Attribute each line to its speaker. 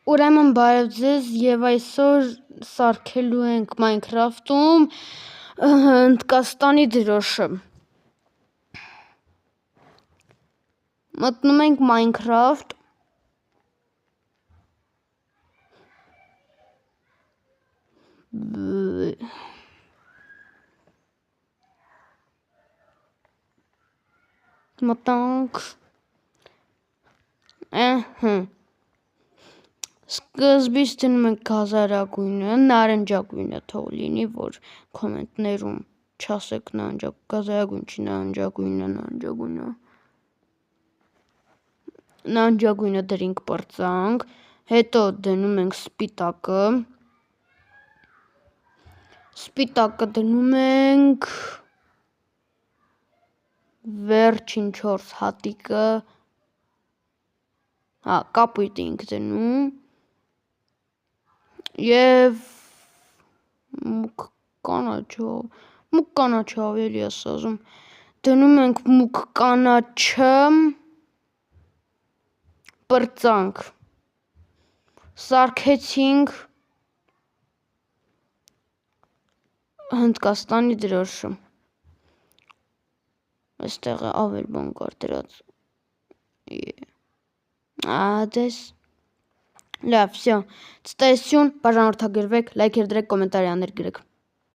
Speaker 1: Ուրեմն բարև ձեզ եւ այսօր սարքելու ենք Minecraft-ում Հնդկաստանի դրոշը։ Մտնում ենք Minecraft։ Մտանք։ Սկզբից դնում ենք գազարագույնը, նարնջագույնը թող լինի, որ կոմենտներում չասեք գազարագույն չի, նարնջագույնը դրինք պրծանք, հետո դնում ենք սպիտակը դնում ենք վերջին 4 հատիկը, կապույտ ենք դնում և մուգ կանաչը ավելի է սազում, դնում ենք մուգ կանաչը, պրծանք, սարքեցինք Հնդկաստանի դրոշը, այստեղ ավել բան կար դրած, դես, լավ, վсё, ցտեսություն, բաժանորդագրվեք, լայքեր դրեք, կոմենտարիաներ գրեք։